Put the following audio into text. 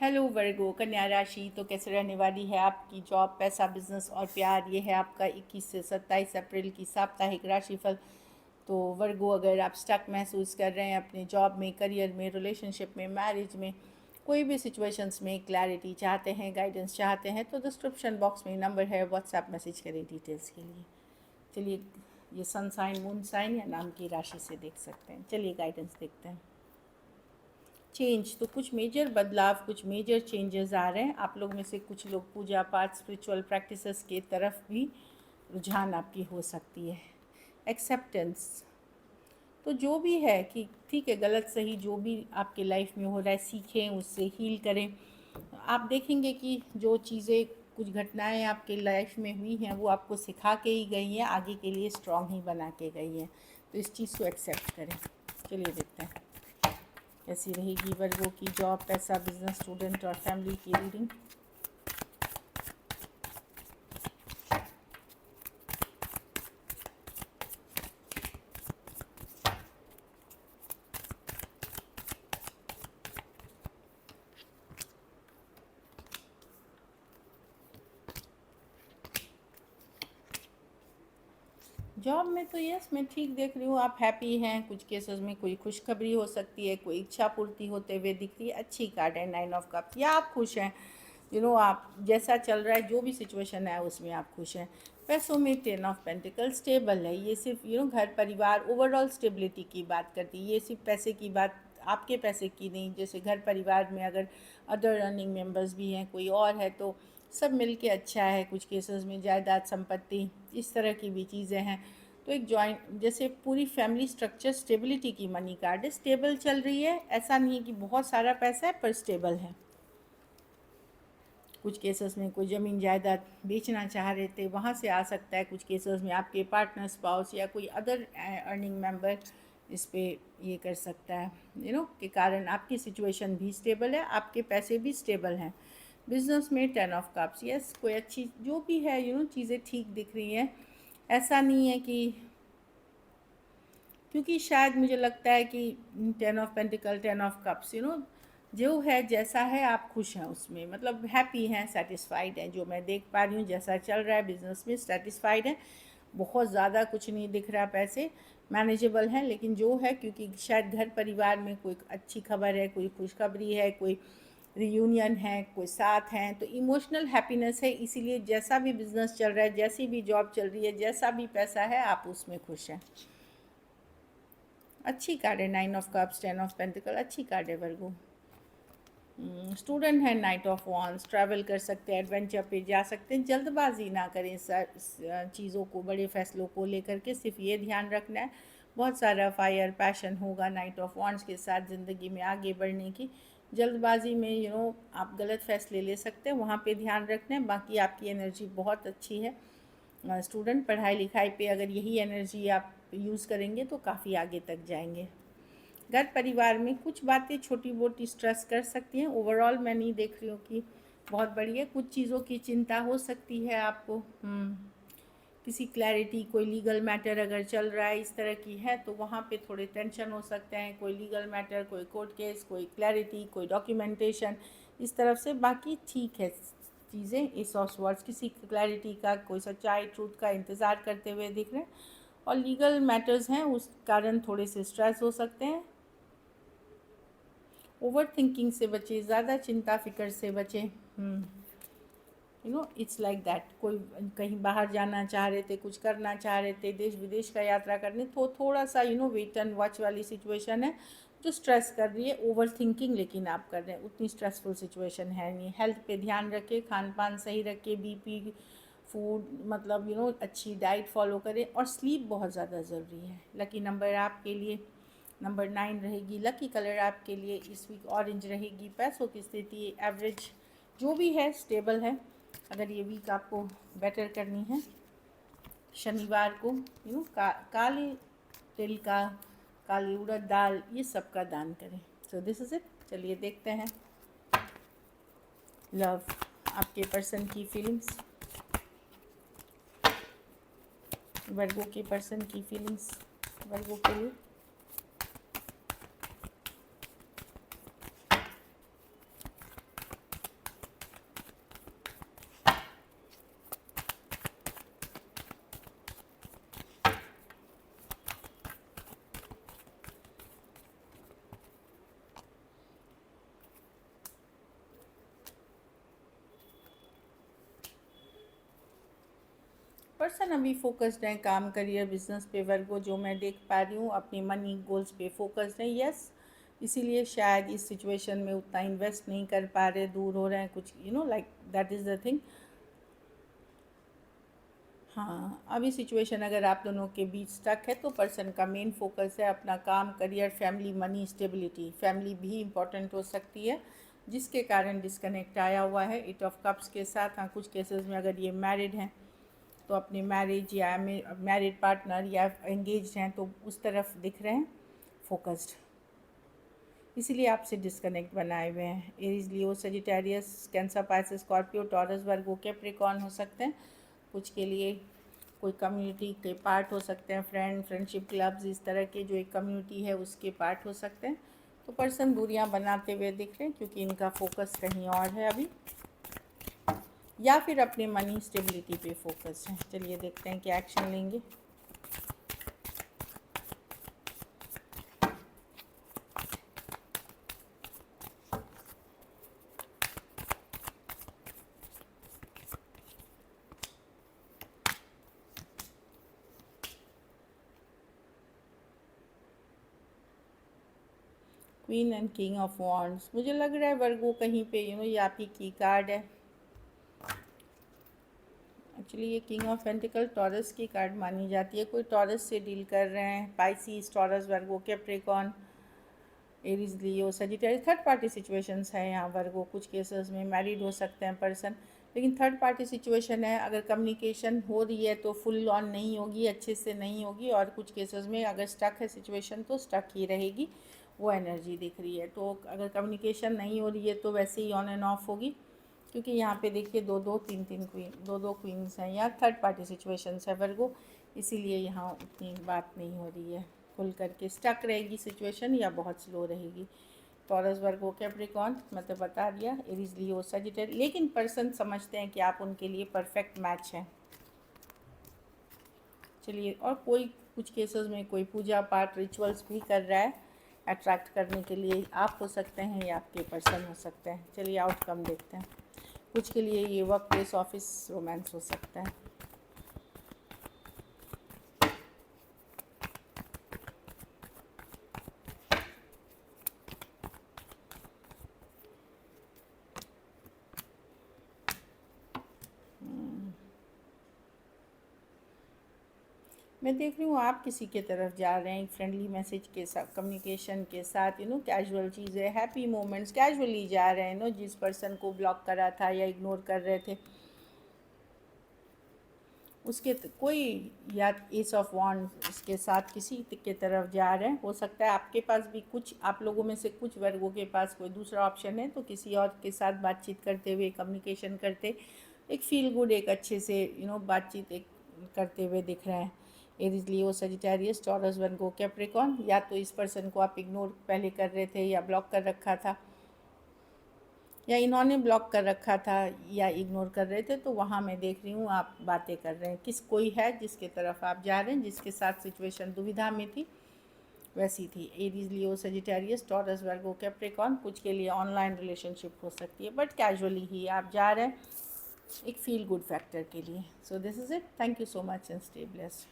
Hello वर्गो कन्या राशि। तो कैसे रहने वाली है आपकी जॉब, पैसा, बिजनेस और प्यार। ये है आपका 21 से 27 अप्रैल की साप्ताहिक राशिफल। तो वर्गो, अगर आप स्टक महसूस कर रहे हैं अपने जॉब में, करियर में, रिलेशनशिप में, मैरिज में, कोई भी सिचुएशंस में क्लैरिटी चाहते हैं, गाइडेंस चाहते हैं, तो डिस्क्रिप्शन बॉक्स में नंबर है, व्हाट्सएप मैसेज करें डिटेल्स के लिए। चलिए, ये सन साइन, मून साइन या नाम की राशि से देख सकते हैं। चलिए गाइडेंस देखते हैं। चेंज, तो कुछ मेजर बदलाव, कुछ मेजर चेंजेस आ रहे हैं। आप लोग में से कुछ लोग पूजा पाठ, स्पिरिचुअल प्रैक्टिसेस के तरफ भी रुझान आपकी हो सकती है। एक्सेप्टेंस, तो जो भी है कि ठीक है, गलत सही जो भी आपके लाइफ में हो रहा है, सीखें उससे, हील करें। आप देखेंगे कि जो चीज़ें, कुछ घटनाएं आपके लाइफ में हुई हैं, वो आपको सिखा के ही गई हैं, आगे के लिए स्ट्रांग ही बना के गई हैं। तो इस चीज़ को एक्सेप्ट करें। चलिए देखते हैं कैसी रहेगी वर्गों की जॉब, पैसा, बिजनेस, स्टूडेंट और फैमिली की रीडिंग। जॉब में तो यस, मैं ठीक देख रही हूँ, आप हैप्पी हैं। कुछ केसेस में कोई खुशखबरी हो सकती है, कोई इच्छा पूर्ति होते हुए दिख रही है। अच्छी कार्ड है 9 ऑफ कप्स, या आप खुश हैं। आप जैसा चल रहा है, जो भी सिचुएशन है उसमें आप खुश हैं। पैसों में 10 ऑफ पेंटिकल स्टेबल है। ये सिर्फ घर परिवार, ओवरऑल स्टेबिलिटी की बात करती है। ये सिर्फ पैसे की बात, आपके पैसे की नहीं। जैसे घर परिवार में अगर अदर अर्निंग मेंबर्स भी हैं, कोई और है, तो सब मिलके अच्छा है। कुछ केसेस में जायदाद, संपत्ति, इस तरह की भी चीज़ें हैं। तो एक जॉइंट, जैसे पूरी फैमिली स्ट्रक्चर, स्टेबिलिटी की मनी कार्ड है। स्टेबल चल रही है, ऐसा नहीं है कि बहुत सारा पैसा है, पर स्टेबल है। कुछ केसेस में कोई ज़मीन जायदाद बेचना चाह रहे थे, वहाँ से आ सकता है। कुछ केसेस में आपके पार्टनर, स्पाउस या कोई अदर अर्निंग मेंबर इस पे ये कर सकता है, के कारण आपकी सिचुएशन भी स्टेबल है, आपके पैसे भी स्टेबल हैं। बिजनेस में 10 ऑफ कप्स, यस, कोई अच्छी जो भी है, चीज़ें ठीक दिख रही हैं। ऐसा नहीं है कि, क्योंकि शायद मुझे लगता है कि 10 ऑफ पेंटिकल, 10 ऑफ कप्स, जो है जैसा है आप खुश हैं उसमें, मतलब हैप्पी हैं, सेटिस्फाइड हैं। जो मैं देख पा रही हूँ जैसा चल रहा है बिजनेस में, सेटिस्फाइड है। बहुत ज़्यादा कुछ नहीं दिख रहा, पैसे मैनेजेबल हैं। लेकिन जो है, क्योंकि शायद घर परिवार में कोई अच्छी खबर है, कोई खुशखबरी है, कोई रियूनियन है, कोई साथ हैं, तो इमोशनल हैप्पीनेस है। इसीलिए जैसा भी बिजनेस चल रहा है, जैसी भी जॉब चल रही है, जैसा भी पैसा है, आप उसमें खुश हैं। अच्छी कार्ड है 9 ऑफ कप्स, 10 ऑफ पेंटिकल, अच्छी कार्ड है वर्गो। स्टूडेंट है, नाइट ऑफ वॉन्ड्स, ट्रैवल कर सकते हैं, एडवेंचर पे जा सकते हैं। जल्दबाजी ना करें चीज़ों को, बड़े फैसलों को लेकर के, सिर्फ ये ध्यान रखना है। बहुत सारा फायर, पैशन होगा नाइट ऑफ वॉन्ड्स के साथ ज़िंदगी में आगे बढ़ने की। जल्दबाजी में आप गलत फैसले ले सकते हैं, वहाँ पे ध्यान रखना है। बाकी आपकी एनर्जी बहुत अच्छी है। स्टूडेंट, पढ़ाई लिखाई पे अगर यही एनर्जी आप यूज़ करेंगे तो काफ़ी आगे तक जाएंगे। घर परिवार में कुछ बातें छोटी मोटी स्ट्रेस कर सकती हैं। ओवरऑल मैं नहीं देख रही हूँ कि बहुत बड़ी है। कुछ चीज़ों की चिंता हो सकती है आपको। किसी क्लैरिटी, कोई लीगल मैटर अगर चल रहा है, इस तरह की है, तो वहाँ पे थोड़े टेंशन हो सकते हैं। कोई लीगल मैटर, कोई कोर्ट केस, कोई क्लैरिटी, कोई डॉक्यूमेंटेशन, इस तरफ से। बाकी ठीक है चीज़ें। इस ऑफ वर्ड्स, किसी क्लैरिटी का, कोई सच्चाई, ट्रूथ का इंतज़ार करते हुए दिख रहे हैं। और लीगल मैटर्स हैं, उस कारण थोड़े से स्ट्रेस हो सकते हैं। ओवर थिंकिंग से बचें, ज़्यादा चिंता फिक्र से बचें। It's like that. कोई कहीं बाहर जाना चाह रहे थे, कुछ करना चाह रहे थे, देश विदेश का यात्रा करने, तो थोड़ा सा वेट एंड वॉच वाली सिचुएशन है जो स्ट्रेस कर रही है। ओवर थिंकिंग लेकिन आप कर रहे हैं, उतनी स्ट्रेसफुल सिचुएशन है नहीं। हेल्थ पे ध्यान रखें, खान पान सही रखें, बीपी, फूड, मतलब अच्छी डाइट फॉलो करें। और स्लीप बहुत ज़्यादा ज़रूरी है। लकी नंबर आपके लिए नंबर 9 रहेगी। लकी कलर आपके लिए इस वीक ऑरेंज रहेगी। पैसों की स्थिति एवरेज जो भी है, स्टेबल है। अगर ये वीक आपको बेटर करनी है, शनिवार को काले तिल का, काली उड़द दाल, ये सब का दान करें। So this is it. चलिए देखते हैं लव, आपके पर्सन की फीलिंग्स, वर्गों के पर्सन की फीलिंग्स वर्गों के लिए। पर्सन अभी फोकस्ड हैं काम, करियर, बिजनेस पे वर्गो, जो मैं देख पा रही हूँ। अपनी मनी गोल्स पे फोकस्ड हैं, यस। इसीलिए शायद इस सिचुएशन में उतना इन्वेस्ट नहीं कर पा रहे, दूर हो रहे हैं कुछ, like that is the thing. हाँ, अभी सिचुएशन अगर आप दोनों के बीच स्टक है तो पर्सन का मेन फोकस है अपना काम, career, family, money, stability. Family भी इम्पॉर्टेंट हो सकती है, जिसके कारण डिस्कनेक्ट आया हुआ है 8 ऑफ कप्स के साथ। हाँ, कुछ केसेस में अगर ये मैरिड हैं तो अपने मैरिज या मैरिड पार्टनर या एंगेज हैं तो उस तरफ दिख रहे हैं फोकस्ड, इसीलिए आपसे डिस्कनेक्ट बनाए हुए हैं। Aries, Leo, Sagittarius, Cancer, Pisces, Scorpio, Taurus, Virgo, Capricorn हो सकते हैं। कुछ के लिए कोई कम्युनिटी के पार्ट हो सकते हैं, फ्रेंडशिप क्लब्स, इस तरह के जो एक कम्युनिटी है उसके पार्ट हो सकते हैं। तो पर्सन दूरियां बनाते हुए दिख रहे हैं क्योंकि इनका फोकस कहीं और है अभी, या फिर अपने मनी स्टेबिलिटी पे फोकस है। चलिए देखते हैं क्या एक्शन लेंगे। Queen and king of wands, मुझे लग रहा है वर्गो कहीं पे ये आप ही की कार्ड है। एक्चुअली ये किंग ऑफ पेंटिकल टॉरस की कार्ड मानी जाती है। कोई टॉरस से डील कर रहे हैं, Pisces, taurus, Virgo, Capricorn, Aries, Leo, Sagittarius. Third party situations है यहाँ वर्गो। कुछ केसेस में मैरिड हो सकते हैं पर्सन, लेकिन थर्ड पार्टी सिचुएशन है। अगर कम्युनिकेशन हो रही है तो फुल ऑन नहीं होगी, अच्छे से नहीं होगी, और कुछ केसेस में अगर स्टक है सिचुएशन तो स्टक ही रहेगी, वो एनर्जी दिख रही है। तो अगर कम्युनिकेशन नहीं हो रही है तो वैसे ही ऑन एंड ऑफ होगी, क्योंकि यहाँ पे देखिए दो दो क्वींस हैं, या थर्ड पार्टी सिचुएशंस है वर्गो, इसीलिए यहाँ उतनी बात नहीं हो रही है। खुल करके स्टक रहेगी सिचुएशन या बहुत स्लो रहेगी। टॉरस, वर्गो, कैप्रिकॉर्न मतलब बता दिया, एरीज, लियो, सजिटेरियस। लेकिन पर्सन समझते हैं कि आप उनके लिए परफेक्ट मैच हैं। चलिए, और कोई कुछ केसेस में कोई पूजा पाठ रिचुअल्स भी कर रहा है अट्रैक्ट करने के लिए। आप हो सकते हैं या आपके पर्सन हो सकते हैं। चलिए आउटकम देखते हैं। कुछ के लिए ये वर्क प्लेस, ऑफिस, रोमांस हो सकता है। मैं देख रही हूँ आप किसी के तरफ जा रहे हैं, एक फ्रेंडली मैसेज के साथ, कम्युनिकेशन के साथ, कैजुअल चीज़ें, हैप्पी मोमेंट्स, कैजुअली जा रहे हैं जिस पर्सन को ब्लॉक करा था या इग्नोर कर रहे थे उसके कोई, या एस ऑफ वॉन्ड्स उसके साथ किसी के तरफ जा रहे हैं। हो सकता है आपके पास भी कुछ, आप लोगों में से कुछ वर्गों के पास कोई दूसरा ऑप्शन है, तो किसी और के साथ बातचीत करते हुए, कम्युनिकेशन करते, एक फील गुड, एक अच्छे से बातचीत एक करते हुए दिख रहे हैं। Aries, Leo, Sagittarius, taurus, Virgo, Capricorn. या तो इस पर्सन को आप इग्नोर पहले कर रहे थे या ब्लॉक कर रखा था, या इन्होंने ब्लॉक कर रखा था या इग्नोर कर रहे थे, तो वहाँ मैं देख रही हूँ आप बातें कर रहे हैं। कोई है जिसके तरफ आप जा रहे हैं, जिसके साथ सिचुएशन दुविधा में थी, वैसी थी। Aries, Leo, Sagittarius, taurus, Virgo, Capricorn. कुछ के लिए ऑनलाइन रिलेशनशिप हो सकती है, बट कैजुअली ही आप जा रहे हैं एक फील गुड फैक्टर के लिए। So this is it. Thank you so much and stay blessed.